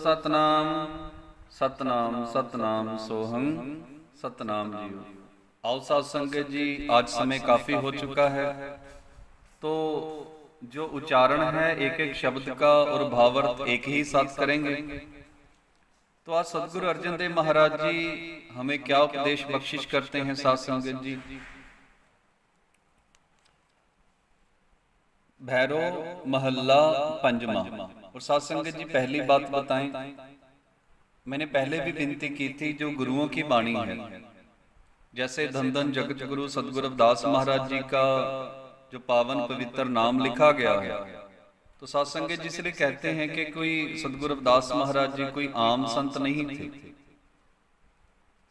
सतनाम सतनाम सतनाम सोहं सतनाम जी। आओ साध संगत जी, आज समय काफी हो चुका है, तो जो उच्चारण है एक एक शब्द का और भावार्थ एक ही साथ करेंगे। तो आज सदगुरु अर्जन देव महाराज जी हमें क्या उपदेश बख्शिश करते हैं साध संगत जी। भैरव महल्ला पंजमा। और साध संगत जी पहली बात बताएं, मैंने पहले भी विनती की थी, जो गुरुओं की वाणी है, जैसे धन धन जगत गुरु सदगुरु रविदास महाराज जी का जो पावन पवित्र नाम लिखा गया है, तो साध संगत जी इसलिए कहते हैं कि कोई सदगुरु रविदास महाराज जी कोई आम संत नहीं थे।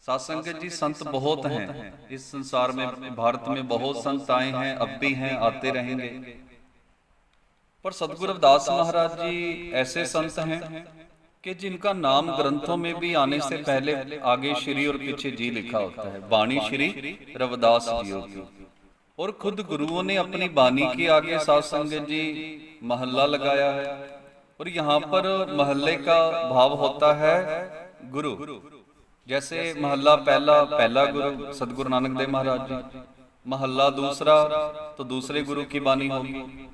साध संगत जी संत बहुत हैं इस संसार में, भारत में बहुत संत आए हैं, अब भी हैं, आते रहेंगे। पर सदगुरु रविदास महाराज जी ऐसे संत हैं कि जिनका नाम ग्रंथों में भी आने से पहले आगे श्री और पीछे जी लिखा होता है, वाणी श्री रविदास जी होती। और खुद गुरुओं ने अपनी वाणी के आगे साध संगत जी महल्ला लगाया है, और यहाँ पर महल्ले का भाव होता है गुरु। जैसे महल्ला पहला, पहला गुरु सदगुरु नानक देव महाराज जी, महल्ला दूसरा तो दूसरे गुरु की वाणी होगी।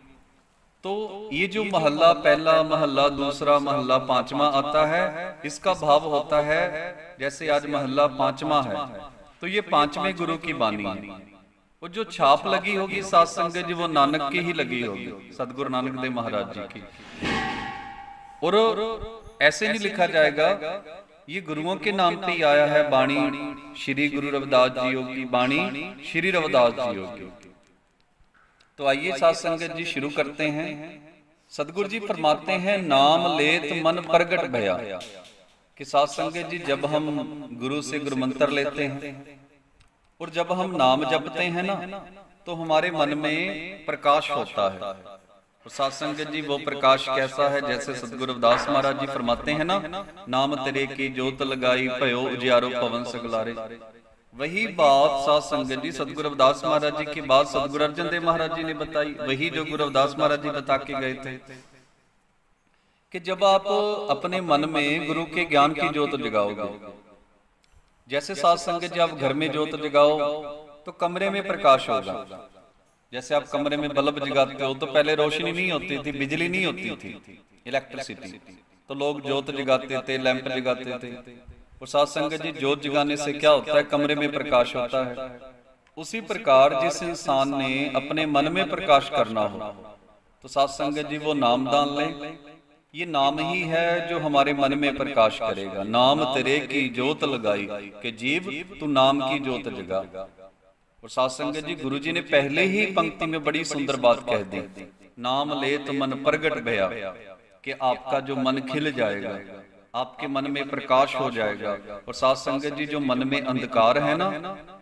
तो ये जो महल्ला पहला, महल्ला दूसरा, महल्ला पांचवा आता है, इसका भाव होता है जैसे आज महल्ला पांचवा है तो ये पांचवें गुरु की वाणी है। वो जो छाप लगी होगी साध संगत जी, वो नानक की ही लगी होगी, सदगुरु नानक देव महाराज जी की। और ऐसे नहीं लिखा जाएगा, ये गुरुओं के नाम पे ही आया है, वाणी श्री गुरु रविदास जी होगी, वाणी श्री रविदास जी होगी। तो आइए साध संगत जी शुरू करते हैं। सदगुरु जी फरमाते हैं, नाम लेत मन प्रगट भया। कि साध संगत जी जब हम गुरु से गुरु मंत्र लेते हैं और जब हम नाम जपते हैं ना, तो हमारे मन में प्रकाश होता है। और साध संगत जी वो प्रकाश कैसा है, जैसे सदगुरु रविदास महाराज जी फरमाते हैं ना, नाम तेरे की जोत लगाई भयो उजियारो पवन सगलारे। वही बात साध संगत जी सदगुरु रविदास महाराज जी की बात सदगुरु अर्जन देव महाराज जी ने बताई, वही जो गुरु रविदास महाराज जी बता के गए थे कि जब आप अपने मन में गुरु के ज्ञान की जोत जगाओगे, जैसे साध संगत जी आप घर में जोत जगाओ तो कमरे में प्रकाश होगा। जैसे आप कमरे में बल्ब जगाते हो तो पहले रोशनी नहीं होती थी, बिजली नहीं होती थी, इलेक्ट्रिसिटी, तो लोग जोत जगाते थे, लैंप जगाते थे। और साध संगत जी जोत जगाने से क्या होता है, कमरे में प्रकाश होता है। उसी प्रकार जिस इंसान ने अपने मन में प्रकाश करना हो, तो साध संगत जी वो नाम दान ले। ये नाम ही है जो हमारे मन में प्रकाश करेगा। नाम तेरे की जोत लगाई कि जीव तू नाम की जोत जगा। और साध संगत जी गुरु जी ने पहले ही पंक्ति में बड़ी सुंदर बात कह दी, नाम लेत मन प्रगट भया, कि आपका जो मन खिल जाएगा, आपके मन में प्रकाश हो जाएगा। और साध संगत जी जो मन में अंधकार है ना,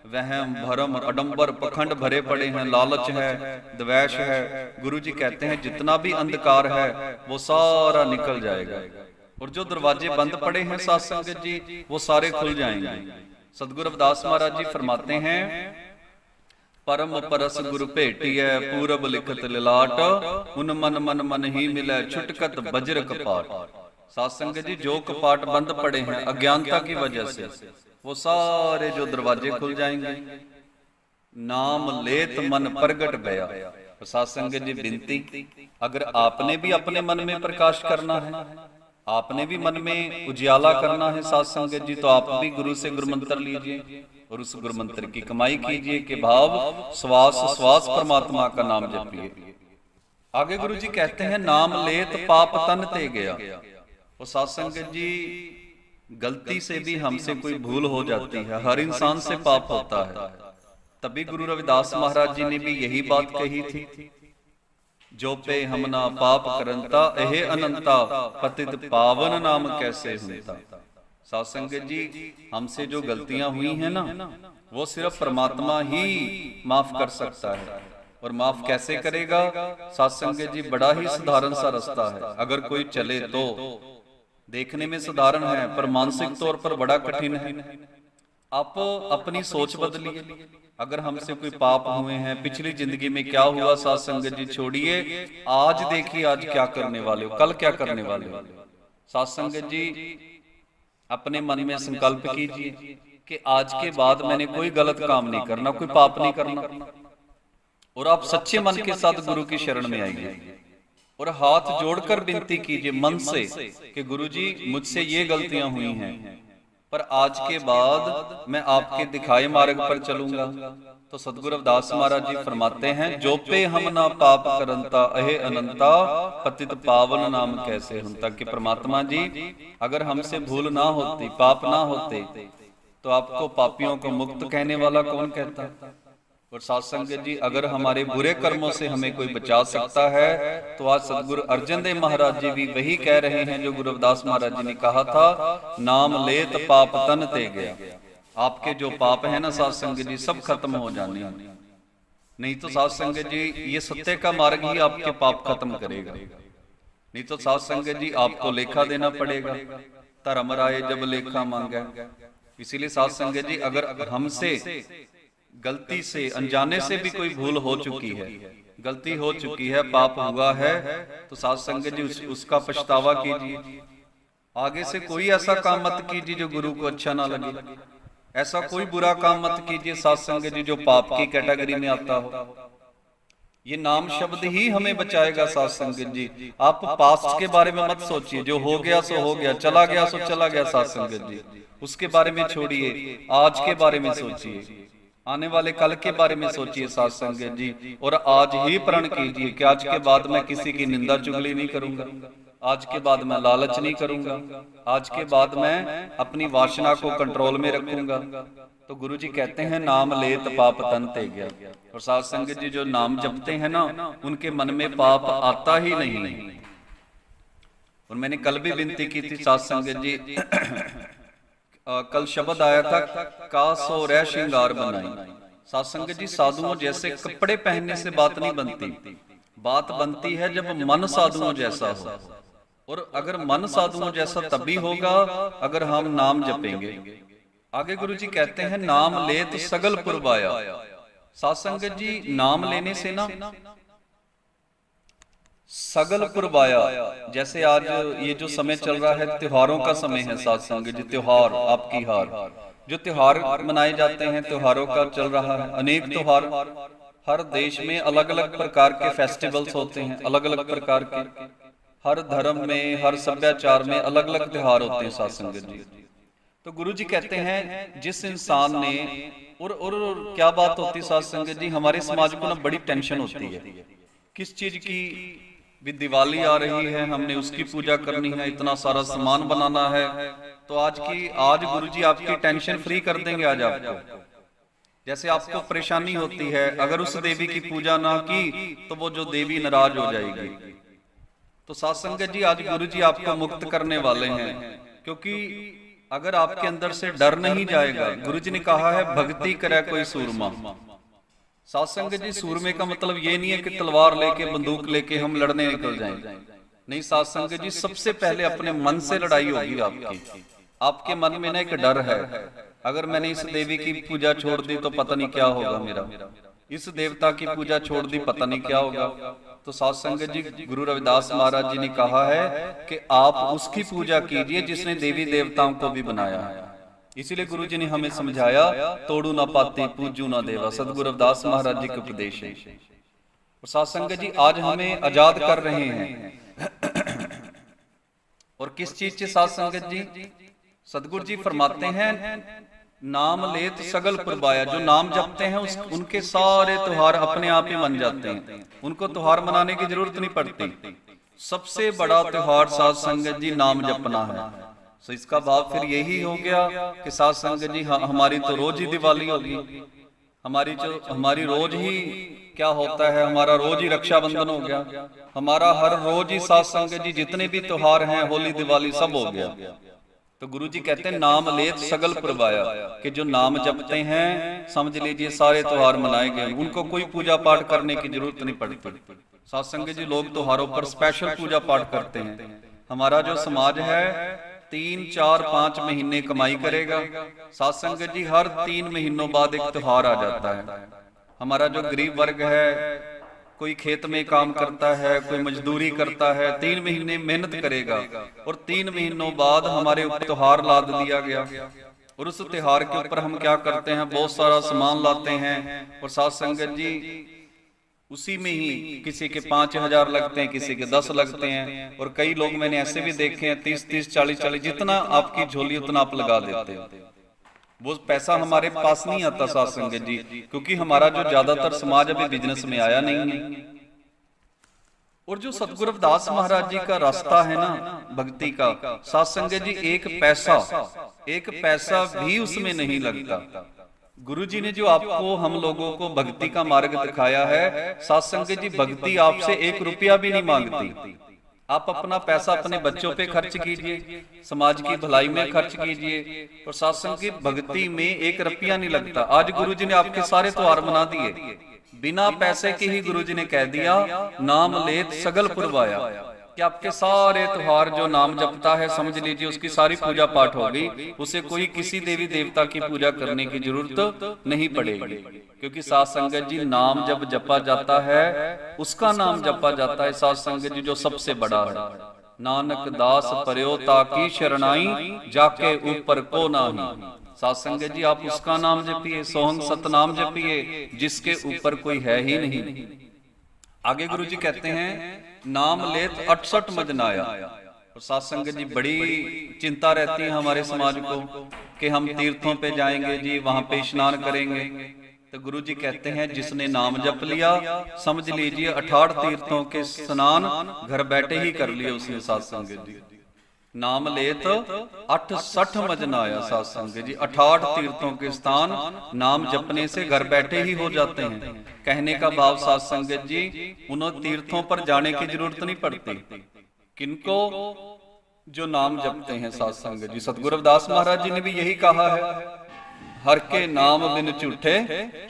वहम भरम अडंबर पखंड भरे पड़े हैं, लालच है, द्वेष है, गुरु जी कहते हैं जितना भी अंधकार है वो सारा निकल जाएगा। और जो दरवाजे बंद पड़े हैं साध संगत जी, वो सारे खुल जाएंगे। सदगुरु रविदास महाराज जी फरमाते हैं, परम परस गुरु भेटिय पूरब लिखत लिलाट, उन मन मन मन ही मिले छुटकत बज्र कपाट। साध संगत जी जो कपाट बंद पड़े हैं अज्ञानता की वजह से, वो सारे जो दरवाजे खुल जाएंगे। नाम लेत मन प्रगट भया। साध संगत जी विनती, अगर आपने भी अपने मन में प्रकाश करना है, आपने भी मन में उजियाला करना है साध संगत जी, तो आप भी गुरु से गुरु मंत्र लीजिए और उस गुरु मंत्र की कमाई कीजिए कि भाव श्वास श्वास परमात्मा का नाम जपिए। आगे गुरु जी कहते हैं, नाम लेत पाप तन ते गया। और साध संगत जी गलती से भी हमसे कोई भूल हो जाती है, हर इंसान से पाप होता है। तभी गुरु रविदास महाराज जी ने भी यही बात कही थी, जो पे हमना पाप करंता एहे अनंता, पतित पावन नाम कैसे हुंता। साध संगत जी हमसे जो गलतियां हुई हैं ना, वो सिर्फ परमात्मा ही माफ कर सकता है। और माफ कैसे करेगा साध संगत जी, बड़ा ही साधारण सा रास्ता है। अगर कोई चले तो देखने में साधारण है, पर मानसिक तौर पर बड़ा कठिन है। आप अपनी सोच बदलिए। अगर हमसे कोई पाप हुए हैं, पिछली जिंदगी में क्या हुआ, साध संगत जी छोड़िए, आज देखिए आज क्या करने वाले हो, कल क्या करने वाले हो। साध संगत जी अपने मन में संकल्प कीजिए कि आज के बाद मैंने कोई गलत काम नहीं करना, कोई पाप नहीं करना, और आप सच्चे मन के साथ गुरु की शरण में आइए और हाथ जोड़कर विनती कीजिए मन से कि गुरु जी मुझसे ये गलतियां हुई हैं, पर आज के बाद मैं आपके दिखाए मार्ग पर चलूंगा। तो सतगुरु रविदास महाराज जी फरमाते हैं, जो पे हम ना पाप करंता अहे अनंता, पतित पावन नाम कैसे हुंता। कि परमात्मा जी अगर हमसे भूल ना होती, पाप ना होते, तो आपको पापियों को मुक्त कहने वाला कौन कहता। और साध संगत जी अगर हमारे बुरे कर्मों से हमें कोई बचा सकता है, तो आज सतगुरु अर्जन देव महाराज जी भी वही कह रहे हैं जो गुरु रविदास महाराज जी ने कहा था, नाम लेत पाप तन ते गया। आपके जो पाप है ना साध संगत जी सब खत्म हो जाने, नहीं तो साध संगत जी ये सत्य का मार्ग ही आपके पाप खत्म करेगा। नहीं तो साध संगत जी आपको लेखा देना पड़ेगा, धर्म राय जब लेखा मांगे। इसीलिए साध संगत जी अगर हमसे गलती से अनजाने से भी कोई भूल हो चुकी है, गलती हो चुकी है, पाप हुआ है, तो साध संगत जी उसका पछतावा कीजिए। आगे से कोई ऐसा काम मत कीजिए जो गुरु को अच्छा ना लगे, ऐसा कोई बुरा काम मत कीजिए साध संगत जी जो पाप की कैटेगरी में आता हो। ये नाम शब्द ही हमें बचाएगा साध संगत जी। आप पास्ट के बारे में मत सोचिए, जो हो गया सो हो गया, चला गया सो चला गया साध संगत जी, उसके बारे में छोड़िए, आज के बारे में सोचिए, आने वाले कल के बारे में सोचिए साध संगत जी। और आज ही प्रण कीजिए कि आज के बाद मैं किसी की निंदा चुगली नहीं करूंगा, आज के बाद मैं लालच नहीं करूंगा, आज के बाद मैं अपनी वासना को कंट्रोल में रखूंगा। तो गुरु जी कहते हैं नाम लेत पाप तन ते गया। और साध संगत जी जो नाम जपते हैं ना, उनके मन में पाप आता ही नहीं। और मैंने कल भी विनती की थी साध संगत जी, कल शब्द आया था कासो रह श्रृंगार बनाई। साध संगत जी साधुओं जैसे कपड़े पहनने से बात नहीं बनती, बात बनती है जब मन साधुओं जैसा हो। और अगर मन साधुओं जैसा तभी होगा अगर हम नाम जपेंगे। आगे गुरु जी कहते हैं नाम लेत सगल पुरवाया। साध संगत जी नाम लेने से ना सगल पुरवाया, जैसे आज ये जो समय चल रहा है त्योहारों का समय है साध संगत जी, त्योहार आपकी हार, जो त्योहार मनाए जाते हैं त्योहारों का चल रहा है, अनेक त्योहार हर देश में अलग अलग प्रकार के फेस्टिवल्स होते हैं, अलग अलग प्रकार के, हर धर्म में हर सभ्याचार में अलग अलग त्योहार होते हैं साध संगत जी। तो गुरु जी कहते हैं जिस इंसान ने और क्या बात होती साध संगत जी, हमारे समाज को ना बड़ी टेंशन होती है किस चीज की, भी दिवाली आ रही है, हमने उसकी पूजा करनी है, इतना सारा सामान बनाना है। तो आज गुरु जी आपकी टेंशन फ्री कर देंगे। आज आपको जैसे आपको परेशानी होती है, अगर उस देवी की पूजा ना की तो वो जो देवी नाराज हो जाएगी। तो साध संगत जी आज गुरु जी आपको मुक्त करने वाले हैं, क्योंकि अगर आपके अंदर से डर नहीं जाएगा, गुरु जी ने कहा है भक्ति करे कोई सूरमा। साध संगत जी सूरमे का मतलब ये नहीं है कि तलवार लेके बंदूक लेके हम लड़ने निकल जाएं, नहीं साध संगत जी सबसे पहले अपने मन से लड़ाई होगी आपकी। आपके मन में ना एक डर है, अगर मैंने इस देवी की पूजा छोड़ दी तो पता नहीं क्या होगा मेरा, इस देवता की पूजा छोड़ दी पता नहीं क्या होगा। तो साध संगत जी गुरु रविदास महाराज जी ने कहा है कि आप उसकी पूजा कीजिए जिसने देवी देवताओं को भी बनाया है। इसीलिए गुरु जी ने हमें समझाया तोड़ू ना पाते पूजू ना देवा, सदगुरु रविदास महाराज जी के उपदेश है। और साध संगत जी आज हमें आजाद कर रहे हैं और किस चीज से साध संगत जी, सदगुरु जी फरमाते हैं नाम लेत सगल पुरवाया, जो नाम जपते हैं उनके सारे त्योहार अपने आप ही बन जाते हैं, उनको त्योहार मनाने की जरूरत नहीं पड़ती। सबसे बड़ा त्योहार साध संगत जी नाम जपना है। तो इसका भाव फिर यही हो गया कि साध संगत जी हमारी तो रोज ही दिवाली होगी, हमारी रोज ही क्या होता है, हमारा रोज ही रक्षाबंधन हो गया, हमारा हर रोज ही साध संगत जी जितने भी त्योहार हैं होली दिवाली सब हो गया। तो गुरु जी कहते हैं नाम लेत सगल पुरवाया, कि जो नाम जपते हैं समझ लीजिए सारे त्योहार मनाए गए, उनको कोई पूजा पाठ करने की जरूरत नहीं पड़ती। साध संगत जी लोग त्योहारों पर स्पेशल पूजा पाठ करते हैं। हमारा जो समाज है 3, 4, 5 महीने कमाई करेगा, साध संगत जी हर 3 महीनों बाद एक त्योहार आ जाता है। हमारा जो गरीब वर्ग है कोई खेत में काम करता है, कोई मजदूरी करता है, 3 महीने मेहनत करेगा और 3 महीनों बाद हमारे ऊपर त्योहार लाद दिया गया और उस त्योहार के ऊपर हम क्या करते हैं, बहुत सारा सामान लाते हैं और साथ संगत जी उसी में ही किसी के 5,000 लगते हैं, किसी के 10 लगते हैं और कई लोग मैंने ऐसे भी देखे हैं 30-30, 40-40, जितना आपकी झोली उतना आप लगा देते हैं। वो पैसा हमारे पास नहीं आता साथ संगत जी, क्योंकि हमारा जो ज्यादातर समाज अभी बिजनेस में आया नहीं है। और जो सतगुरु रविदास महाराज जी का रास्ता है ना भक्ति का, साथ संगत जी एक पैसा भी उसमें नहीं लगता। गुरु जी ने जो आपको हम लोगों को भक्ति का मार्ग दिखाया है, साथ संगत जी भक्ति आपसे 1 रुपया भी नहीं मांगती। आप अपना पैसा अपने बच्चों पे खर्च कीजिए, समाज की भलाई में खर्च कीजिए और सत्संग की भक्ति में 1 रुपया नहीं लगता। आज गुरु जी ने आपके सारे त्योहार मना दिए, बिना पैसे के ही गुरु जी ने कह दिया नाम लेत सगल पुरवाया, कि आपके सारे त्योहार जो नाम जपता है समझ लीजिए उसकी सारी पूजा पाठ हो गई, उसे कोई किसी देवी देवता की पूजा करने की जरूरत नहीं पड़ेगी। क्योंकि साथ संगत जी नाम जब जपा जाता है, उसका नाम जपा जाता है साथ संगत जी जो सबसे बड़ा है। नानक दास पर्यो ताकी शरणाई, जाके ऊपर को नाही। साथ संगत जी आप उसका नाम जपिए, सोहंग सतनाम जपिए, जिसके ऊपर कोई है ही नहीं। आगे गुरु जी कहते हैं नाम लेत 68 मजनाया। और साथ संगत जी बड़ी चिंता रहती है हमारे समाज को कि हम तीर्थों पे जाएंगे जी, वहां पे स्नान करेंगे। तो गुरु जी कहते हैं जिसने नाम जप लिया समझ लीजिए 68 तीर्थों के स्नान घर बैठे ही कर लिए उसने। साथ संगत जी नाम लेत 68 मजनाया। साथ संगत जी 68 तीर्थों के स्थान नाम जपने से घर बैठे ही हो जाते हैं। कहने का भाव साथ संगत जी उन तीर्थों पर जाने की जरूरत नहीं पड़ती। किनको? जो नाम जपते हैं। साथ संगत जी सतगुरु रविदास महाराज जी ने भी यही कहा है, हर के नाम बिन झूठे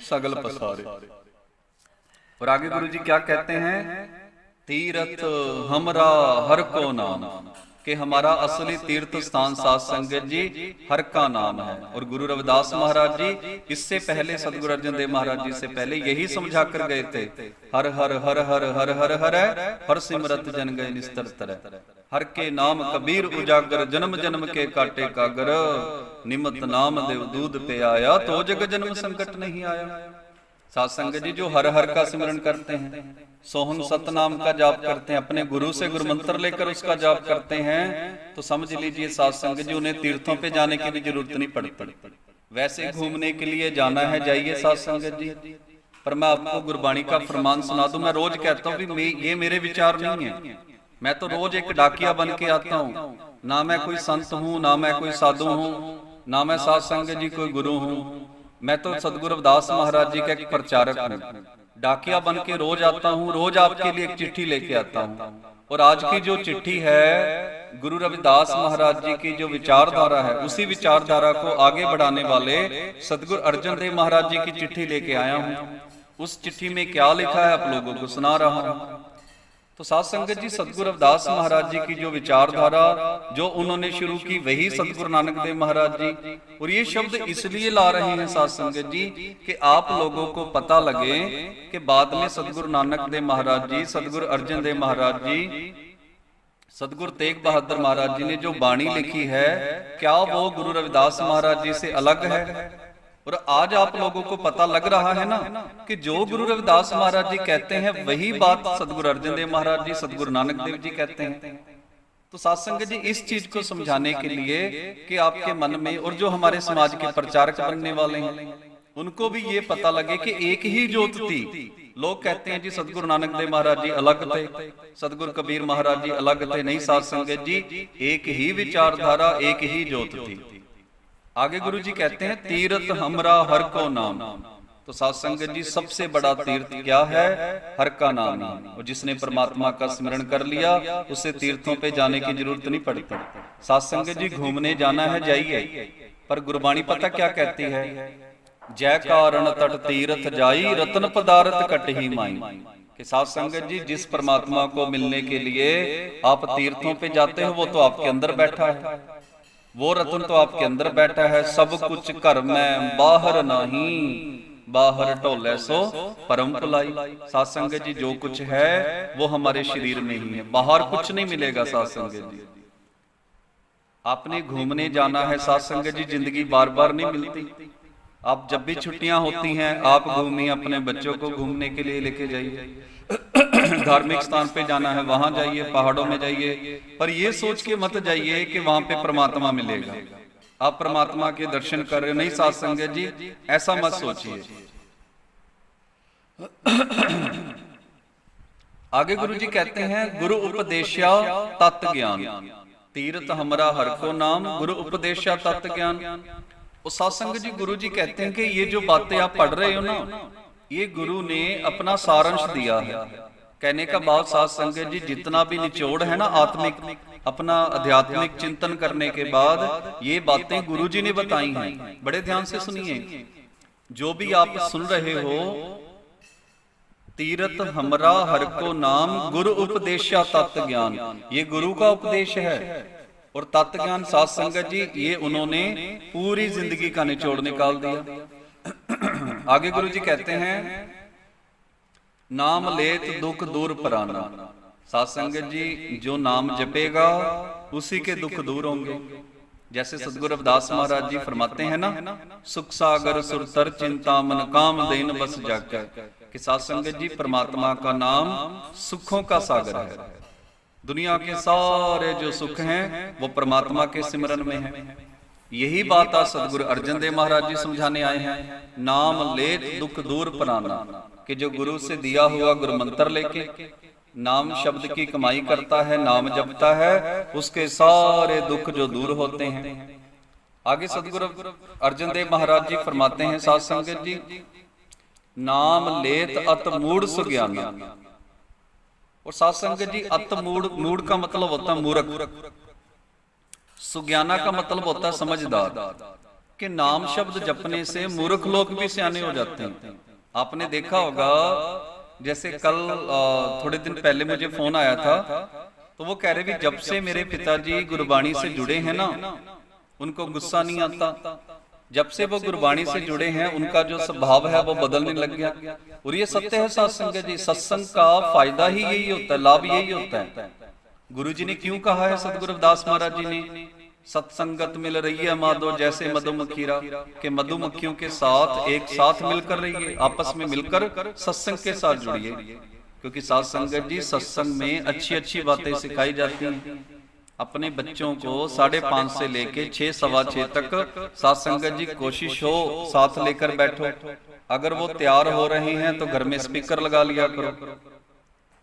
सगल पसारे। और आगे गुरु जी क्या कहते हैं, तीर्थ हमरा हर को नाम, कि हमारा असली तीर्थ स्थान साथ संगत जी हर का नाम है। और गुरु रविदास महाराज जी इससे पहले सतगुरु अर्जन देव महाराज जी से पहले यही समझा कर गए थे, हर हर हर हर हर हर हर हर सिमरत जन गए निस्तर तरह। हर के नाम कबीर उजागर, जन्म जन्म के काटे कागर, निमत नाम देव दूध पे आया, तो जग जन्म संकट नहीं आया। साथ संगत जी जो हर हर का सिमरन करते हैं, सोहन सतनाम का जाप करते हैं, अपने गुरु से गुरु मंत्र लेकर उसका जाप करते हैं, तो समझ लीजिए साथ संगत जी उन्हें तीर्थों पे जाने की भी जरूरत नहीं पड़ती। वैसे घूमने के लिए जाना है जाइए साथ संगत जी, पर मैं आपको गुरबाणी का फरमान सुना दूं। मैं रोज कहता हूँ ये मेरे विचार नहीं है, मैं तो रोज एक डाकिया बन के आता हूँ। ना मैं कोई संत हूँ, ना मैं कोई साधु हूँ, ना मैं साथ संगत जी कोई गुरु हूँ। मैं तो सतगुरु रविदास महाराज जी का एक प्रचारक हूँ। डाकिया बन के रोज आता हूँ, रोज आपके लिए एक चिट्ठी लेके आता हूँ। और आज की जो चिट्ठी है गुरु रविदास महाराज जी की जो विचारधारा है, उसी विचारधारा को आगे बढ़ाने वाले सतगुरु अर्जन देव महाराज जी की चिट्ठी लेके आया हूँ। उस चिट्ठी में क्या लिखा है आप लोगों को सुना रहा हूँ। तो साथ संगत जी सतगुरु रविदास महाराज जी की जो विचारधारा जो उन्होंने शुरू की, वही सतगुरु नानक देव महाराज जी। और ये शब्द इसलिए ला रहे हैं साथ संगत जी कि आप लोगों को पता लगे कि बाद में सतगुरु नानक देव महाराज जी, सतगुरु अर्जन देव महाराज जी, सतगुरु तेग बहादुर महाराज जी ने जो बाणी लिखी है, क्या वो गुरु रविदास महाराज जी से अलग है? और आज आप लोगों को पता लग रहा है ना कि जो गुरु रविदास महाराज जी कहते हैं वही बात सतगुरु अर्जन देव महाराज जी, सतगुरु नानक देव जी कहते हैं। तो साथ संगत जी इस चीज को समझाने के लिए कि आपके मन में और जो हमारे समाज के प्रचारक बनने वाले हैं उनको भी ये पता लगे कि एक ही ज्योत थी। लोग कहते हैं जी सतगुरु नानक देव महाराज जी अलग थे, सतगुरु कबीर महाराज जी अलग थे। नहीं साथ संगत जी, एक ही विचारधारा, एक ही ज्योत थी। आगे गुरु जी कहते हैं तीर्थ हमरा हर को नाम। तो साथ संगत जी सबसे बड़ा तीर्थ क्या है? हर का नाम। और जिसने परमात्मा का स्मरण कर लिया उसे तीर्थों पे जाने की जरूरत नहीं पड़ती। साथ संगत जी घूमने जाना है जाइए, पर गुरबाणी पता क्या कहती है, जय कारण तट तीर्थ जाई, रत्न पदार्थ कट ही माई। कि साथ संगत जी जिस परमात्मा को मिलने के लिए आप तीर्थों पे जाते हो वो तो आपके अंदर बैठा है, वो रत्न तो आपके अंदर बैठा है। सब कुछ घर में बाहर नहीं, बाहर ढोले सो परम भुलाई। साध संगत जी जो कुछ है वो हमारे शरीर में ही है, बाहर कुछ नहीं मिलेगा। साध संगत जी आपने घूमने जाना है, साध संगत जी जिंदगी बार बार नहीं मिलती। आप जब भी छुट्टियां होती हैं आप घूमिए, अपने बच्चों को घूमने के लिए लेके जाइए, धार्मिक स्थान पे जाना है वहां जाइए, पहाड़ों में जाइए, पर ये सोच के मत जाइए कि वहां पे परमात्मा मिलेगा, आप परमात्मा के दर्शन कर रहे हो। नहीं साध संगत जी, ऐसा मत सोचिए। आगे गुरु जी कहते हैं, गुरु उपदेशा तत्व ज्ञान, तीर्थ हमरा हर को नाम, गुरु उपदेशा तत्व ज्ञान। और साध संगत जी गुरु जी कहते हैं कि ये जो बातें आप पढ़ रहे हो ना, ये गुरु ने अपना सारांश दिया है। कहने का भाव साध संगत जी जितना भी निचोड़ है ना आत्मिक, अपना आध्यात्मिक चिंतन करने के बाद ये बातें गुरु जी ने बताई हैं। बड़े ध्यान से सुनिए, जो भी आप सुन रहे हो, तीर्थ हमरा हर को नाम, गुरु उपदेशा तत्व ज्ञान, ये गुरु का उपदेश है। और तत्व ज्ञान साध संगत जी ये उन्होंने पूरी जिंदगी का निचोड़ निकाल दिया। आगे गुरु जी कहते हैं, नाम लेत दुख दूर पराना। साध संगत जी जो नाम जपेगा उसी के दुख दूर होंगे। जैसे सतगुरु रविदास महाराज जी फरमाते हैं ना, सुख सागर सुरतर चिंता मन काम देन बस जाकर, कि साध संगत जी परमात्मा का नाम सुखों का सागर है। दुनिया के सारे जो सुख हैं वो परमात्मा के सिमरन में है। यही बात आज सतगुरु अर्जन देव महाराज जी समझाने आए हैं, नाम लेत दुख दूर पराना, कि जो गुरु से दिया हुआ गुरु मंत्र लेके नाम शब्द की कमाई करता है, नाम जपता है, उसके सारे दुख जो दूर होते हैं। आगे सतगुरु अर्जन देव महाराज जी फरमाते हैं, साध संगत जी, नाम लेत अत मूढ़ सुज्ञाना। और साध संगत जी अत मूढ़, मूढ़ का मतलब होता है मूर्ख, सुज्ञाना का मतलब होता है समझदार। कि नाम शब्द जपने से मूर्ख लोग भी सियाने हो जाते हैं। आपने देखा होगा, जैसे कल थोड़े दिन पहले मुझे फोन आया था, तो वो कह रहे भी जब से मेरे पिताजी गुरबाणी से जुड़े हैं ना, उनको गुस्सा नहीं आता। जब से वो गुरबाणी से जुड़े हैं उनका जो स्वभाव है वो बदलने लग गया। और ये सत्य है साध संगत जी, सत्संग का फायदा ही यही होता है, लाभ यही होता है। गुरु जी ने क्यों कहा है, सतगुरु रविदास महाराज जी ने, सत्संगत मिल रही है माधो जैसे मधुमक्खीरा, के मधुमक्खियों के साथ एक साथ मिलकर रहिए, आपस में मिलकर सत्संग के साथ जुड़िए। क्योंकि साध संगत जी सत्संग में अच्छी अच्छी बातें सिखाई जाती हैं। अपने बच्चों को 5:30 से लेके 6, 6:15 तक साध संगत जी कोशिश हो साथ लेकर बैठो। अगर वो तैयार हो रहे हैं तो घर में स्पीकर लगा लिया करो,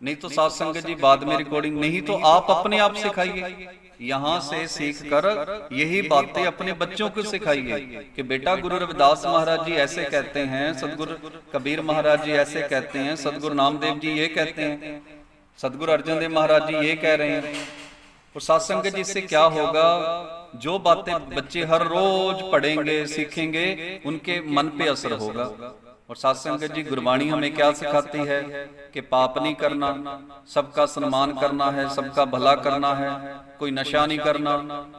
नहीं तो साध संगत जी बाद में रिकॉर्डिंग, नहीं तो आप अपने आप सिखाइए। यहाँ से सीख कर यही बातें अपने बच्चों को सिखाइए कि बेटा गुरु रविदास महाराज जी ऐसे कहते हैं, सतगुरु कबीर महाराज जी ऐसे कहते हैं, सतगुरु नामदेव जी ये कहते हैं, सतगुरु अर्जन देव महाराज जी ये कह रहे हैं। और साध संगत जी से क्या होगा, जो बातें बच्चे हर रोज पढ़ेंगे सीखेंगे उनके मन पे असर होगा। और साध संगत जी गुरबाणी हमें क्या सिखाती है कि पाप नहीं करना, सबका सम्मान करना है, सबका भला करना है, कोई नशा नहीं करना,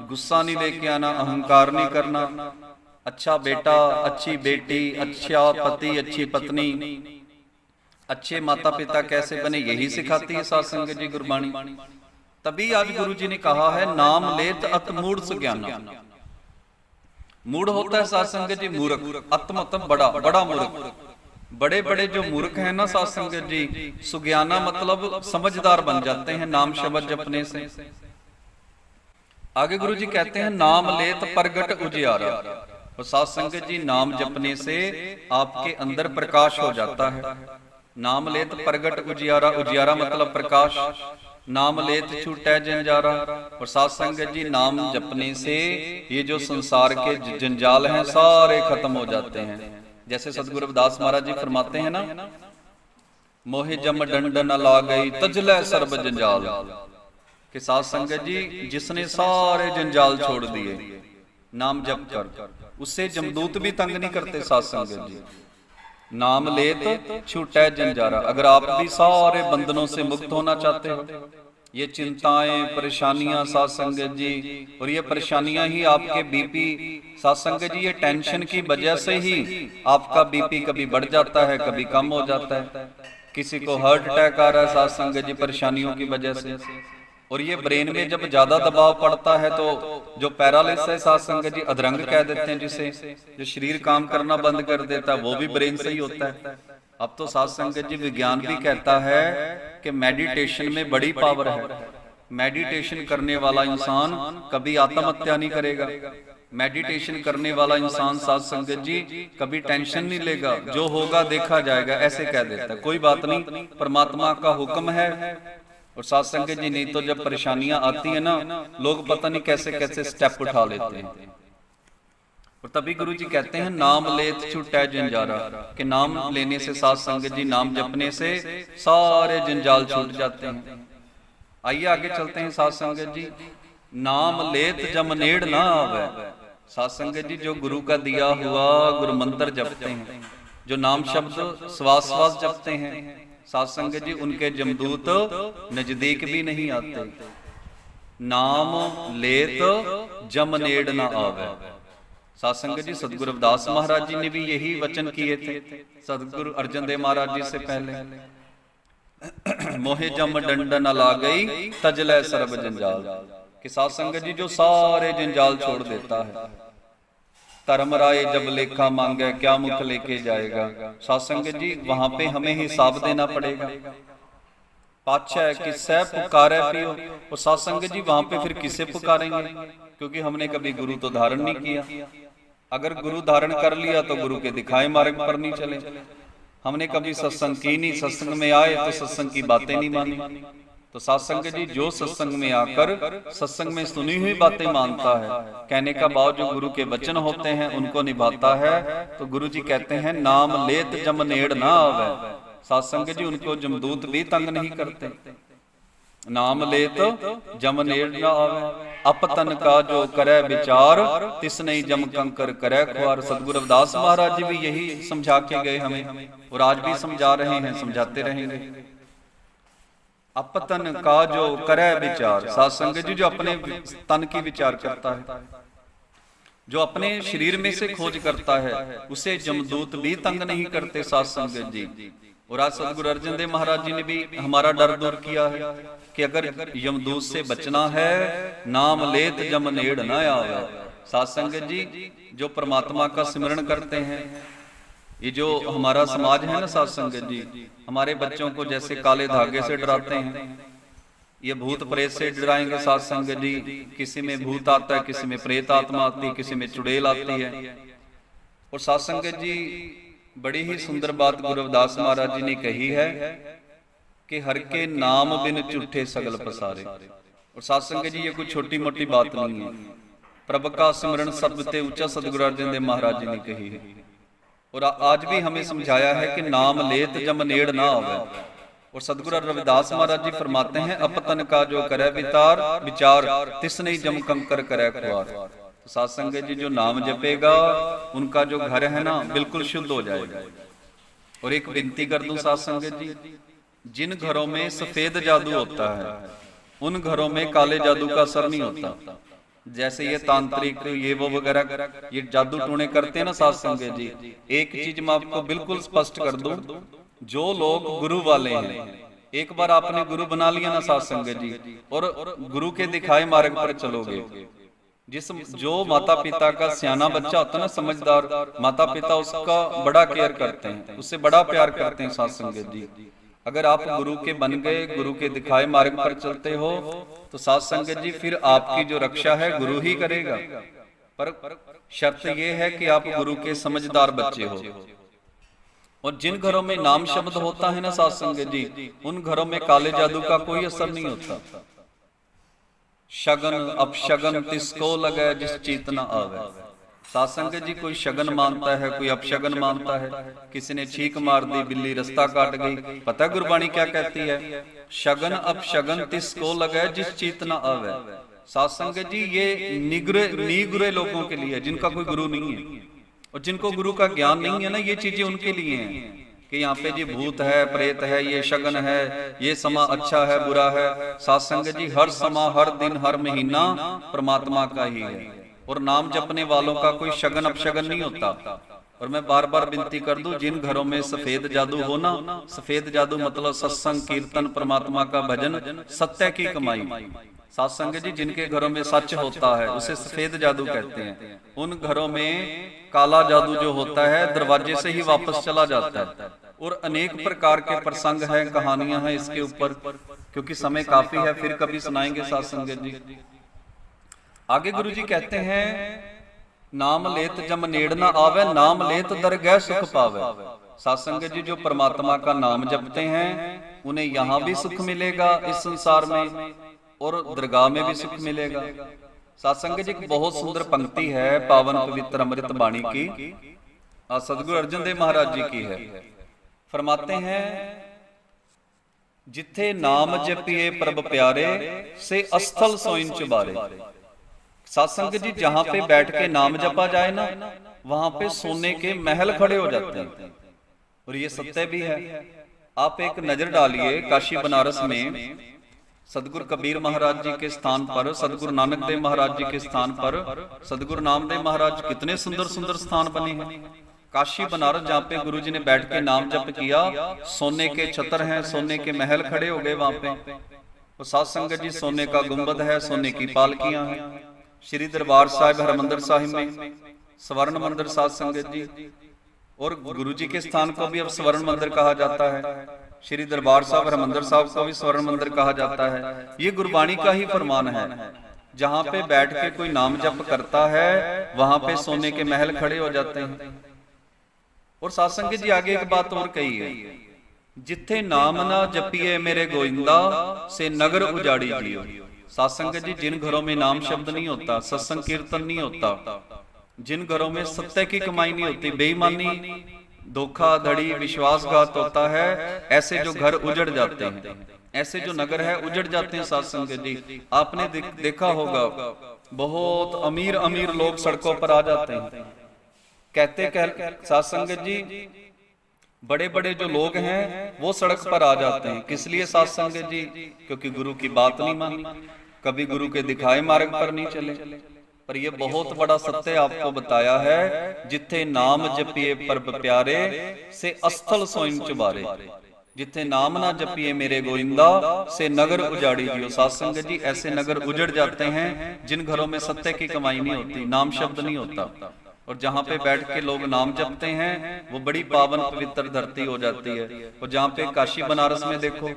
गुस्सा नहीं लेके आना, अहंकार नहीं करना, अच्छा बेटा अच्छी बेटी, अच्छा पति अच्छी पत्नी, अच्छे माता पिता कैसे बने, यही सिखाती है साध संगत जी गुरबाणी। तभी आज गुरु जी ने कहा है, नाम लेत अत मूढ़ सुज्ञाना। मूढ़ होता है साध संगत जी मूर्ख, अत मतलब बड़ा बड़ा मूर्ख। बड़े बड़े जो मूर्ख हैं ना साध संगत जी, सुज्ञाना मतलब समझदार बन जाते हैं नाम शब्द जपने से। आगे गुरु जी कहते हैं, नाम लेत प्रगट उजियारा। और साध संगत जी नाम जपने से आपके अंदर प्रकाश हो जाता है। नाम लेत प्रगट उजियारा, उजियारा मतलब प्रकाश, नाम लेत छूटे जंजारा। और साध संगत जी नाम जपने से ये जो संसार के जंजाल हैं सारे खत्म हो जाते हैं। जैसे सतगुरु रविदास महाराज जी फरमाते हैं ना, मोहे जम डंड न लागई तजलै सर्ब जंजाल। कि साध संगत जी जिसने सारे जंजाल छोड़ दिए नाम जप कर, उससे जमदूत भी तंग नहीं करते। साध संगत जी नाम लेत छूटे जंजारा। अगर आप भी सारे बंधनों से मुक्त होना चाहते हो, ये चिंताएं परेशानियां साध संगत जी, और ये परेशानियां ही आपके बीपी साध संगत जी, ये टेंशन की वजह से ही आपका बीपी कभी बढ़ जाता है कभी कम हो जाता है। किसी को हार्ट अटैक आ रहा है साध संगत जी परेशानियों की वजह से। और ये ब्रेन में जब ज्यादा दबाव पड़ता है तो जो पैरालिसिस है साध संगत जी, अधरंग कह देते हैं जिसे, जो शरीर काम करना बंद कर देता है, वो भी ब्रेन से ही होता है। अब तो साध संगत जी विज्ञान भी कहता है कि मेडिटेशन में बड़ी पावर है। मेडिटेशन करने वाला इंसान कभी आत्महत्या नहीं करेगा। मेडिटेशन करने वाला इंसान साध संगत जी कभी टेंशन नहीं लेगा, जो होगा देखा जाएगा, ऐसे कह देता है। कोई बात नहीं, परमात्मा का हुक्म है। और साध संगत जी नहीं तो जब परेशानियां आती है ना, लोग पता नहीं कैसे कैसे स्टेप उठा लेते हैं। और तभी गुरु जी कहते हैं नाम लेत छूटे जंजारा, कि नाम लेने से साध संगत जी, नाम जपने से सारे जंजाल छूट जाते हैं। आइए आगे चलते हैं साध संगत जी। नाम लेत जम नेड़ ना आवे। साध संगत जी जो गुरु का दिया हुआ गुरु मंत्र जपते हैं, जो नाम शब्द श्वास श्वास जपते हैं साध संगत जी, उनके जमदूत नजदीक भी नहीं आते। नाम लेत जम नेड़ ना आवे। साध संगत जी सदगुरु रविदास महाराज जी ने भी यही वचन किए थे सदगुरु अर्जन देव महाराज जी से पहले। मोहे जम डंड न ला गई तजले सर्ब जंजाल, कि साध संगत जी जो सारे जंजाल छोड़ देता है। धर्मराय जब लेखा मांगे क्या मुख लेके जाएगा। साध संगत जी वहां पे हमें हिसाब देना पड़ेगा। पातशाह किससे पुकारे पियो, और साध संगत जी वहां पे फिर किसे पुकारेंगे, क्योंकि हमने कभी गुरु तो धारण नहीं किया। अगर गुरु धारण कर लिया तो गुरु के दिखाए मार्ग पर नहीं चले। हमने कभी सत्संग की नहीं, सत्संग में आए तो सत्संग की बातें नहीं मानी। तो साध संगत जी जो सत्संग में आकर सत्संग में सुनी हुई बातें मानता है, कहने का भाव जो गुरु के वचन होते हैं उनको निभाता है, तो गुरु जी कहते हैं नाम लेत जम नेड़ ना आवे। साध संगत जी उनको जमदूत भी तंग नहीं करते। नाम लेत जम नेड़ ना आवे। अपतन का जो करे विचार तिस नहीं जम कंकर करे खुआर। सदगुरु रविदास महाराज जी भी यही समझा के गए हमें, और आज भी समझा रहे हैं, समझाते रहेंगे। अपतन का जो करे विचार, साध संगत जी जो अपने तन की विचार करता है, जो अपने शरीर में से खोज करता है, उसे जमदूत भी तंग नहीं करते साध संगत जी। और आज सदगुरु अर्जन देव महाराज जी ने भी हमारा डर दूर किया है कि अगर यमदूत से बचना है नाम लेत जम नेड़ न आवे। साध संगत जी जो परमात्मा का सिमरन करते हैं, ये जो हमारा समाज है ना साध संगत जी, हमारे बच्चों को जैसे काले धागे से डराते हैं, ये भूत प्रेत से डराएंगे साध संगत जी। किसी में भूत आता है, किसी में प्रेत आत्मा आती है, किसी में चुड़ैल आती है। और साध संगत जी बड़ी ही सुंदर बात गुरु रविदास महाराज जी ने कही है कि हर के नाम बिन झूठे सगल पसारे। और साध संगत जी ये कोई छोटी मोटी बात नहीं है। प्रभु का सिमरन सबसे ऊंचा सदगुरु अर्जन देव महाराज जी ने कही है। और आज भी हमें समझाया है कि नाम लेत जम नेड़ ना आवे। और सदगुरु रविदास महाराज जी फरमाते हैं अपतन का जो करे विचार तिस नहीं जम कंकर करे खुआर। तो साध संगत जी जो नाम जपेगा उनका जो घर है ना बिल्कुल शुद्ध हो जाएगा। और एक विनती कर दूं साध संगत जी, जिन घरों में सफेद जादू होता है उन घरों में काले जादू का असर नहीं होता। जैसे ये तांत्रिक ये वो वगैरह ये जादू टूने करते हैं ना साध संगत जी, एक चीज मैं आपको बिल्कुल स्पष्ट कर दूं, जो लोग गुरु वाले हैं, एक बार आपने गुरु बना लिया ना साध संगत जी, और गुरु के दिखाए मार्ग पर चलोगे, जो माता पिता का सियाना बच्चा होता है ना, समझदार माता पिता उसका बड़ा केयर करते हैं, उससे बड़ा प्यार करते हैं साध संगत जी। अगर आप गुरु के बन गए, गुरु के दिखाए मार्ग पर चलते हो, तो साध संगत जी फिर आपकी जो रक्षा है गुरु ही करेगा। पर शर्त यह है कि आप गुरु के समझदार बच्चे हो। और जिन घरों में नाम शब्द होता है ना साध संगत जी, उन घरों में काले जादू का कोई असर नहीं होता। शगन अपशगन तिसको लगे जिस चेतना आवे। साध संगत जी कोई शगन मानता है, कोई अपशगन मानता है। किसी ने छींक मार दी, बिल्ली रास्ता काट गई, पता गुरबाणी क्या कहती है? शगन अपशगन तिसको लगे जिस चेतना आवे। साध संगत जी ये निगुरे लोगों के लिए, जिनका कोई गुरु नहीं है और जिनको गुरु का ज्ञान नहीं है ना, ये चीजें उनके लिए हैं कि यहाँ पे जी भूत है, प्रेत है, ये शगन है, ये समा अच्छा है, बुरा है। साध संगत जी हर समा, हर दिन, हर महीना परमात्मा का ही है। और नाम जपने वालों का कोई शगन अपशगन नहीं होता। और मैं बार बार विनती कर दूं, जिन घरों में सफेद जादू हो ना, सफेद जादू मतलब सत्संग, कीर्तन, परमात्मा का भजन, सत्य की कमाई। साध संगत जी जिनके घरों में सच होता है उसे सफेद जादू कहते हैं। उन घरों में काला जादू जो होता है दरवाजे से ही वापस चला जाता है। और अनेक प्रकार के प्रसंग हैं, कहानियां हैं इसके ऊपर, क्योंकि समय काफी है, फिर कभी सुनाएंगे साध संगत जी। आगे गुरु जी कहते हैं, नाम लेत जम नेड़ न आवे, नाम लेत दरगह सुख पावे। साध संगत जी जो परमात्मा का नाम जपते हैं उन्हें यहाँ भी सुख मिलेगा इस संसार में, और दरगाह में भी सुख मिलेगा। साध संगत जी एक बहुत सुंदर पंक्ति है पावन पवित्र अमृत बाणी की, सदगुरु अर्जन देव महाराज जी की है। फरमाते हैं, जिथे नाम जपिए प्रभ प्यारे, से अस्थल सोइन चुबारे। साध संगत जी जहां पे बैठ के नाम जपा जाए ना, वहां पे सोने के महल खड़े हो जाते हैं। और ये सत्य भी है। आप एक नजर डालिए, काशी बनारस में सदगुरु कबीर महाराज जी के स्थान पर, सदगुरु नानक देव महाराज जी के स्थान पर सदगुरु नामदेव महाराज, कितने सुंदर सुंदर स्थान बने हैं। काशी बनारस जहाँ पे गुरु जी ने बैठ के नाम जप किया, सोने के छतर हैं, सोने के महल खड़े हो गए वहां पे। और साध संगत जी सोने का गुंबद है, सोने की पालकियां हैं। श्री दरबार साहिब हरमंदिर साहिब में स्वर्ण मंदिर साध संगत जी, और गुरु जी के स्थान को भी अब स्वर्ण मंदिर कहा जाता है। श्री दरबार साहिब हरमंदिर साहिब को भी स्वर्ण मंदिर कहा जाता है। ये गुरबाणी का ही फरमान है। जहां पे बैठ के कोई नाम जप करता है वहां पे सोने के महल खड़े हो जाते हैं। और साध संगत जी आगे एक बात और कही है, जिथे नाम ना जपिए मेरे गोविंदा, से नगर उजाड़ी जियो। साध संगत जी जिन घरों में नाम शब्द नहीं होता, सत्संग कीर्तन नहीं होता, जिन घरों में सत्य की कमाई नहीं होती, बेईमानी, धोखाधड़ी, विश्वासघात होता है, ऐसे जो घर उजड़ जाते हैं, ऐसे जो नगर है उजड़ जाते हैं। साध संगत जी आपने देखा होगा, बहुत अमीर अमीर लोग सड़कों पर आ जाते हैं। कहते साध संगत जी बड़े बड़े जो लोग हैं वो सड़क पर आ जाते हैं। किस लिए साध संगत जी? क्योंकि गुरु की बात नहीं मानी, कभी गुरु के दिखाए मार्ग पर नहीं चले। पर ये बहुत बड़ा सत्य आपको बताया है, जिथे नाम जपिए प्रभ प्यारे, से अस्थल सोइन चुबारे। जिथे नाम ना जपिए मेरे गोविंदा, से नगर उजाड़ी जियो। साध संगत जी ऐसे नगर उजड़ जाते हैं जिन घरों में सत्य की कमाई नहीं होती, नाम शब्द नहीं होता। और जहाँ पे बैठ के लोग नाम जपते हैं वो बड़ी पावन पवित्र धरती हो जाती है। और जहाँ पे काशी बनारस में देखो,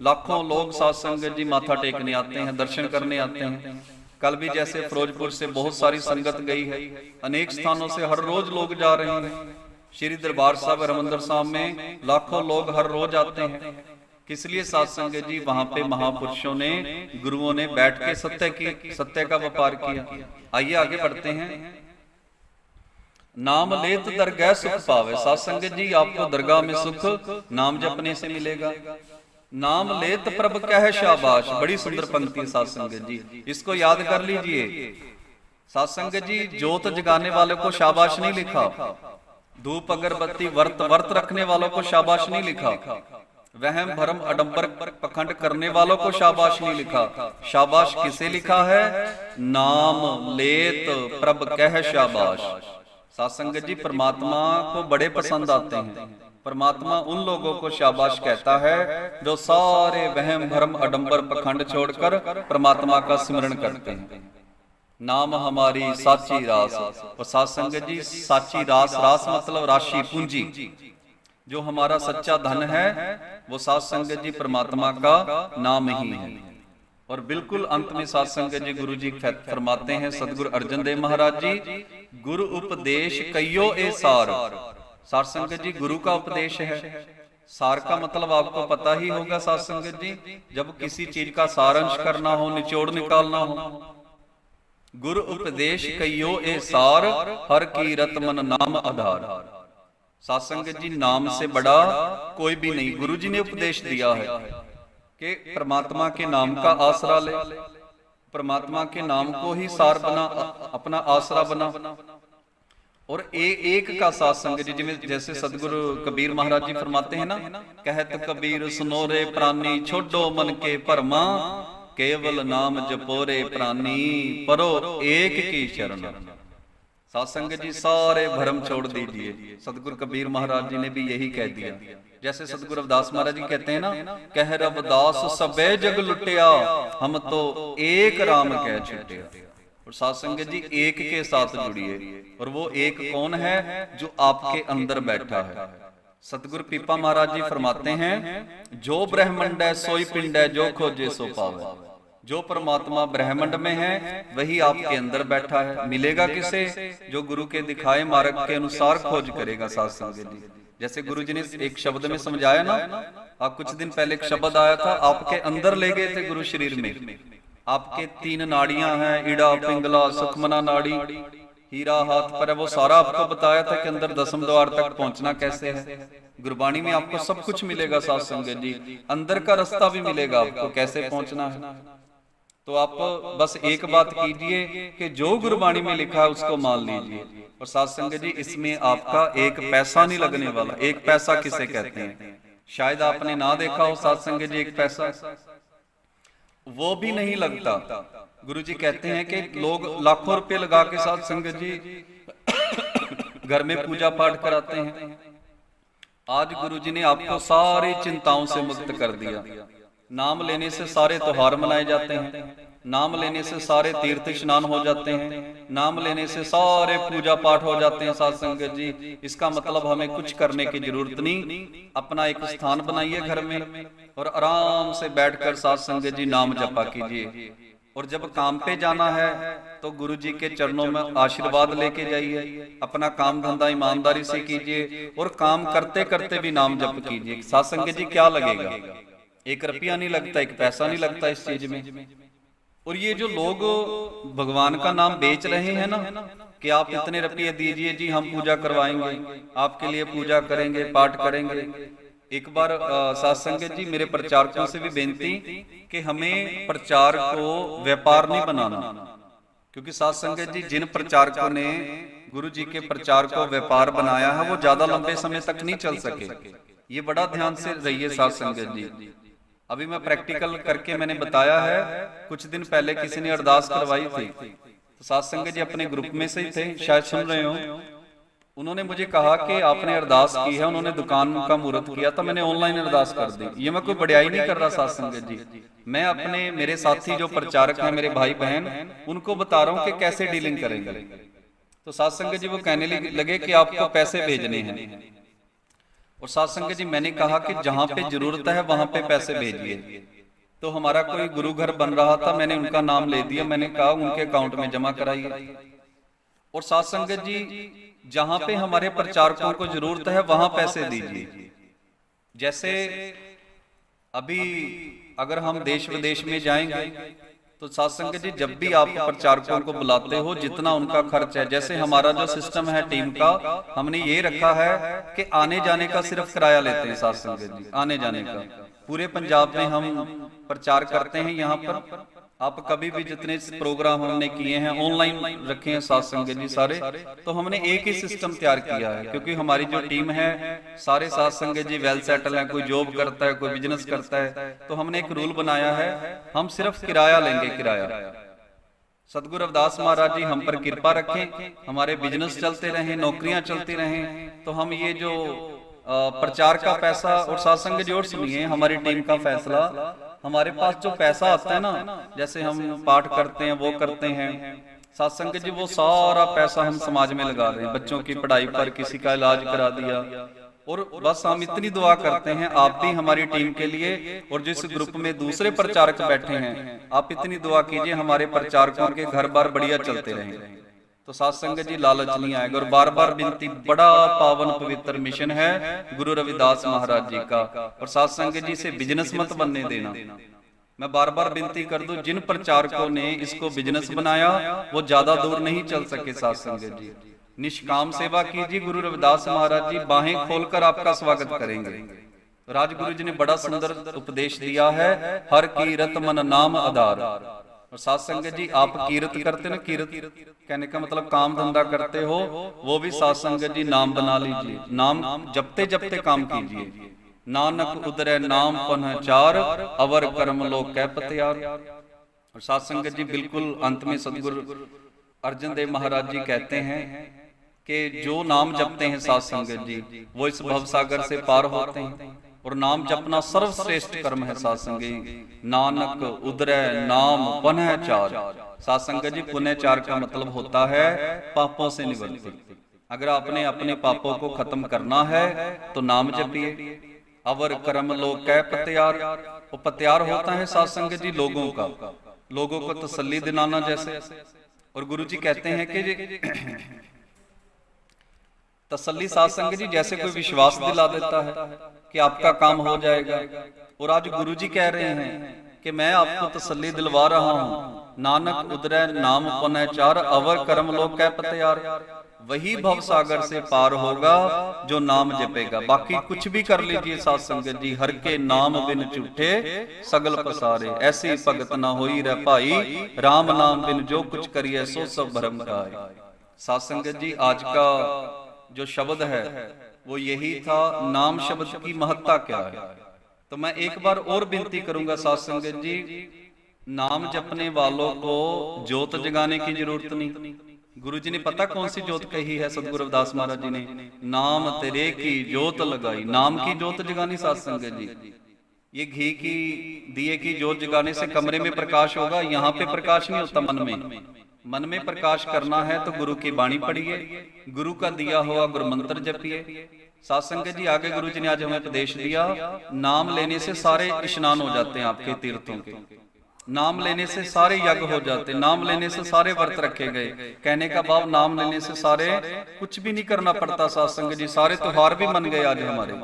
लाखों लोग साध संगत जी माथा टेकने आते हैं, दर्शन करने आते हैं। कल भी जैसे फिरोजपुर से बहुत सारी संगत गई है, अनेक स्थानों से हर रोज लोग जा रहे हैं। श्री दरबार साहिब हरमंदिर साहिब में लाखों लोग हर रोज आते हैं। किस लिए साध संगत जी? वहां पे महापुरुषों ने, गुरुओं ने बैठ के सत्य का व्यापार किया। आइए आगे बढ़ते हैं। नाम लेत दरगाह सुख पावे। साध संगत जी आपको दरगाह में सुख नाम जपने से मिलेगा। नाम लेत प्रभ कह शाबाश। बड़ी सुंदर पंक्ति है साध संगत जी, इसको याद कर लीजिए। साध संगत जी जोत जगाने वाले को शाबाश नहीं लिखा, धूप अगरबत्ती वर्त रखने वालों को शाबाश नहीं लिखा, वहम भरम अडंबर पखंड करने वालों को शाबाश नहीं लिखा। शाबाश किसे लिखा है? नाम लेत प्रभ कह शाबाश। साध संगत जी परमात्मा को बड़े पसंद आते हैं। परमात्मा उन लोगों को शाबाश कहता है जो सारे वहम भरम अडंबर पखंड छोड़कर परमात्मा का स्मरण करते हैं। नाम हमारी साची रास। और साध संगत जी साची रास, रास मतलब राशि, पूंजी। जो हमारा सच्चा धन है वो साध संगत जी परमात्मा का नाम ही है। और बिल्कुल अंत में साध संगत जी गुरु जी फरमाते हैं, सदगुरु अर्जन देव महाराज जी, गुरु उपदेश कईयो ए सार। साध संगत जी गुरु का उपदेश है। सार का मतलब आपको पता ही होगा साध संगत जी, जब किसी चीज का सारांश करना हो, निचोड़ निकालना हो। गुरु उपदेश कईयो ए सार, हर की रत मन नाम आधार। साध संगत जी नाम से बड़ा कोई भी नहीं। गुरु जी ने उपदेश दिया है कि परमात्मा के नाम का आसरा ले, परमात्मा के नाम को ही सार बना, अपना आसरा बना। और एक का साथ संगत जी, जिਵੇਂ जैसे सदगुरु कबीर महाराज जी फरमाते हैं ना, कहत कबीर सुनो रे प्राणी छोड़ो मन के भरमा, केवल नाम जपोरे प्राणी परो एक की शरण। साथ संगत जी सारे भरम छोड़ दीजिए। सदगुरु कबीर महाराज जी ने भी यही कह दिया। जैसे सदगुरु रविदास महाराज जी कहते हैं ना, कह रविदास सबे जग लुटिया, हम तो एक राम कह छुटिया। और साथ संगत जी एक के साथ जुड़िए, और वो एक कौन है? जो आपके अंदर बैठा है। सतगुरु पीपा महाराज जी फरमाते हैं, जो ब्रह्मंड है सोई पिंड है, जो खोजे सो पावे। जो परमात्मा ब्रह्मंड में है वही आपके अंदर बैठा है। मिलेगा किसे? जो गुरु के दिखाए मार्ग के अनुसार खोज करेगा। साथ संगत जी जैसे गुरु जी ने एक शब्द में समझाया ना, आप कुछ दिन पहले एक शब्द आया था, आपके अंदर ले गए थे गुरु शरीर में। आपके 3 नाड़ियां हैं, इड़ा पिंगला सुखमना नाड़ी, हीरा हाथ पर है, वो सारा आपको बताया था कि अंदर 10वें द्वार तक पहुंचना कैसे है। गुरबाणी में आपको सब कुछ मिलेगा साथ संगत जी, अंदर का रास्ता भी मिलेगा आपको कैसे पहुंचना है। तो आप बस एक बात कीजिए कि जो गुरबाणी में लिखा है उसको मान लीजिए। और साथ संगत जी इसमें आपका एक पैसा नहीं लगने वाला। एक पैसा किसे कहते हैं? शायद आपने ना देखा हो साथ संगत जी, एक पैसा वो भी नहीं लगता। गुरु जी कहते हैं कि लोग लाखों रुपए लगा के साथ संगत जी घर में पूजा पाठ कराते हैं। आज गुरु जी ने आपको सारी चिंताओं से मुक्त कर दिया। नाम लेने से सारे त्योहार मनाए जाते हैं, नाम लेने से सारे तीर्थ स्नान हो जाते हैं, नाम लेने से सारे पूजा पाठ हो जाते हैं। साथ संगत जी इसका मतलब हमें कुछ करने की जरूरत नहीं। अपना एक स्थान बनाइए घर में और आराम से बैठकर साथ संगत जी नाम जपा कीजिए। और जब काम पे जाना है तो गुरु जी के चरणों में आशीर्वाद लेके जाइए। अपना काम धंधा ईमानदारी से कीजिए और काम करते करते भी नाम जप कीजिए। साथ संगत जी क्या लगेगा? 1 रुपया नहीं लगता, 1 पैसा नहीं लगता इस चीज में। और ये जो लोग भगवान का नाम बेच रहे हैं ना, कि आप इतने रुपये दीजिए जी हम पूजा करवाएंगे, आपके लिए पूजा करेंगे, पाठ करेंगे। एक बार साथ संगत जी मेरे प्रचारकों से भी बेनती कि हमें प्रचार को व्यापार नहीं बनाना, क्योंकि साथ संगत जी जिन प्रचारकों ने गुरु जी के प्रचार को व्यापार बनाया है वो ज्यादा लंबे समय तक नहीं चल सके। ये बड़ा ध्यान से रहिए साथ संगत जी। अभी मैं प्रैक्टिकल करके मैंने बताया है। कुछ दिन पहले किसी ने अरदास करवाई थी, तो साथ संगत जी अपने ग्रुप में से ही थे, शायद सुन रहे हो। उन्होंने मुझे कहा कि आपने अरदास की है, उन्होंने दुकान का मुहूर्त किया था, मैंने ऑनलाइन अरदास कर दी। ये मैं कोई बड़ाई नहीं कर रहा साथ संगत जी, मैं अपने मेरे साथी जो प्रचारक हैं, मेरे भाई बहन, उनको बता रहा हूँ कि कैसे डीलिंग करेंगे। तो साथ संगत जी वो कहने लगे कि आपको पैसे भेजने हैं। और साथ संगत जी मैंने कहा कि जहां पे जरूरत है वहां पे पैसे भेजिए। तो हमारा कोई गुरु घर बन रहा था, मैंने उनका नाम ले दिया, मैंने कहा उनके अकाउंट में जमा कराइए। और साथ संगत जी जहां पे हमारे प्रचारकों को जरूरत है वहां पैसे दीजिए। जैसे अभी अगर हम देश विदेश में जाएंगे तो साथ संगत जी जब भी आप प्रचारकों को बुलाते हो जितना उनका खर्च है, जैसे हमारा जो सिस्टम है टीम का, हमने ये रखा है कि आने जाने का सिर्फ किराया लेते हैं साथ संगत जी, आने जाने का। पूरे पंजाब में हम प्रचार करते हैं। यहाँ पर आप कभी भी जितने प्रोग्राम हमने किए हैं ऑनलाइन रखे हैं साथ संगत जी सारे, तो हमने एक ही सिस्टम तैयार किया है, क्योंकि हमारी जो टीम है सारे साथ संगत जी वेल सेटल है, कोई जॉब करता है, कोई बिजनेस करता है। तो हमने एक रूल बनाया है, हम सिर्फ किराया लेंगे, किराया। सदगुरु रविदास महाराज जी हम पर कृपा रखें, हमारे बिजनेस चलते रहें, नौकरियां चलती रहें। तो हम ये जो प्रचार का पैसा, और साथ संगत जी और सुनिए हमारी टीम का फैसला, हमारे पास जो पैसा आता है ना, जैसे हम पाठ करते हैं वो करते हैं, साथ संगत जी वो सारा पैसा हम समाज में लगा रहे हैं, बच्चों की पढ़ाई पर, किसी का इलाज करा दिया। और बस हम इतनी दुआ करते हैं, आप भी हमारी टीम के लिए, और जिस ग्रुप में दूसरे प्रचारक बैठे हैं आप इतनी दुआ कीजिए हमारे प्रचारकों के घर बार बढ़िया चलते रहें। तो साथ संगत जी लालच नहीं आएगा। और बार बार विनती, बड़ा पावन पवित्र मिशन है गुरु रविदास महाराज जी का, और साथ संगत जी से बिजनेस मत बनने देना। मैं बार बार विनती कर दूं, जिन प्रचारकों ने इसको बिजनेस बनाया वो ज्यादा दूर नहीं चल सके। साथ संगत जी निष्काम सेवा कीजिए, गुरु रविदास महाराज जी बाहें खोलकर आपका स्वागत करेंगे। राजगुरु जी ने बड़ा सुंदर उपदेश दिया है, हर की रत मन नाम आधार। और साथ संगत जी आप कीरत करते ना, कीरत कहने का मतलब काम धंधा करते हो, वो भी साथ संगत जी नाम बना लीजिए, नाम जपते जपते काम कीजिए। नानक उदरै नाम पन चार, अवर कर्म लोक कै पतियार। और साथ संगत जी बिल्कुल अंत में सदगुरु अर्जन देव महाराज जी कहते हैं कि जो नाम जपते हैं साथ संगत जी, वो इस भवसागर से पार होते हैं। और नाम जपना सर्वश्रेष्ठ कर्म है साथ संगत जी। नानक उदरै नाम पुनः चार। साथ संगत जी पुनः चार का मतलब होता है पापों से निवृत्ति। अगर आपने अपने पापों को खत्म करना है तो नाम जपिए। अवर कर्म लोक कै पतियार। वो पतियार होता है साथ संगत जी लोगों का, लोगों को तसल्ली दिलाना जैसे। और गुरु जी कहते हैं कि तसल्ली साथ संगत जी जैसे कोई विश्वास दिला देता है कि आपका काम हो जाएगा। और आज गुरु जी कह रहे हैं कि मैं आपको तसल्ली दिलवा रहा हूं। नानक उदरै नाम पुनः चार, अवर कर्म लोक कै पतियार। वही भव सागर से पार होगा जो नाम जपेगा। बाकी कुछ भी कर लीजिए साथ संगत जी, हर के नाम बिन झूठे सगल पसारे। ऐसी भगत ना होई रह भाई, राम नाम बिन जो कुछ करिए सो सब भरम खाए। साथ संगत जी आज का जो शब्द है वो यही था, नाम शब्द की महत्ता क्या है। तो मैं एक बार और विनती करूंगा साथ संगत जी, नाम जपने वालों को ज्योत जगाने की जरूरत नहीं। गुरु जी ने पता कौन सी ज्योत कही है, सतगुरु रविदास महाराज जी ने, नाम तेरे की ज्योत लगाई। नाम की ज्योत जगानी साथ संगत जी। ये घी की दिए की ज्योत जगाने से कमरे में प्रकाश होगा, यहाँ पे प्रकाश नहीं होता। मन में प्रकाश करना है तो गुरु की बाणी पढ़िए, गुरु का दिया हुआ गुरु मंत्र जपिए। साथ संगत जी आगे गुरु जी ने आज हमें उपदेश दिया, नाम लेने से सारे स्नान हो जाते हैं आपके तीर्थों के, नाम लेने से सारे यज्ञ हो जाते, नाम लेने से सारे व्रत रखे गए। कहने का भाव नाम लेने से सारे कुछ भी नहीं करना पड़ता साथ संगत जी, सारे त्योहार भी मन गए आज हमारे।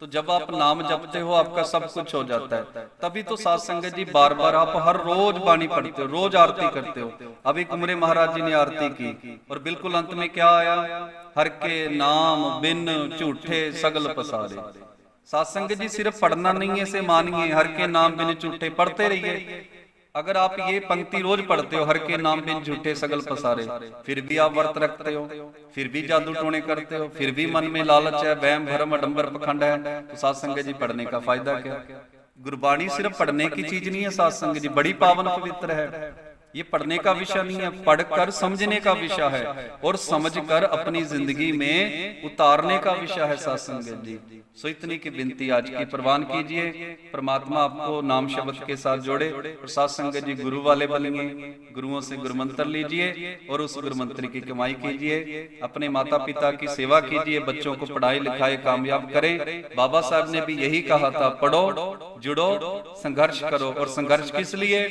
तो जब आप नाम जपते हो आपका सब कुछ हो जाता है। तभी तो साथ संगत जी बार बार आप हर रोज बाणी पढ़ते हो, रोज आरती करते हो। अभी कुमरे महाराज जी ने आरती की और बिल्कुल अंत में क्या आया, हर के नाम बिन झूठे सगल पसारे। साथ संगत जी सिर्फ पढ़ना नहीं है, इसे मानिए, हर के नाम बिन झूठे पढ़ते रहिए। अगर आप ये पंक्ति रोज पढ़ते हो, हर के नाम बिन झूठे सगल पसारे, फिर भी आप व्रत रखते हो, फिर भी जादू टोने करते हो, फिर भी मन में लालच है, वहम भरम अडंबर पखंड है, तो साथ संगत जी पढ़ने का फायदा क्या। गुरबाणी सिर्फ पढ़ने की चीज नहीं है साथ संगत जी, बड़ी पावन पवित्र है। ये पढ़ने का विषय नहीं है, पढ़कर समझने का विषय है और समझकर अपनी जिंदगी में उतारने का विषय है साथ संगत जी। सो इतनी की विनती आज की प्रवान कीजिए। परमात्मा आपको नाम शब्द के साथ जोड़े और साथ संगत जी गुरु वाले बनिए, गुरुओं से गुरु मंत्र लीजिए और उस गुरु मंत्र की कमाई कीजिए। अपने माता पिता की सेवा कीजिए, बच्चों को पढ़ाई लिखाई कामयाब करें। बाबा साहब ने भी यही कहा था, पढ़ो जुड़ो संघर्ष करो। और संघर्ष किस लिए,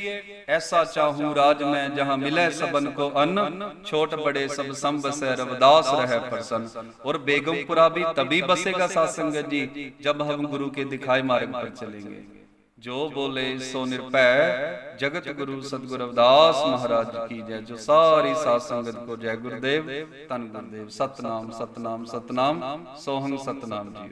ऐसा चाहूं राज में जहां मिले सबन को अन्न, छोट बड़े सब संब से रविदास रहे प्रसन्न। और बेगमपुरा भी तभी बसेगा साथ संगत जी जब हम गुरु के दिखाए मार्ग पर चलेंगे। जो बोले सो निर्भय, जगत गुरु सतगुरु रविदास महाराज की जय। जो सारी साथ संगत को जय गुरुदेव, धन गुरुदेव। सतनाम सतनाम सतनाम, सोहंग सतनाम जी।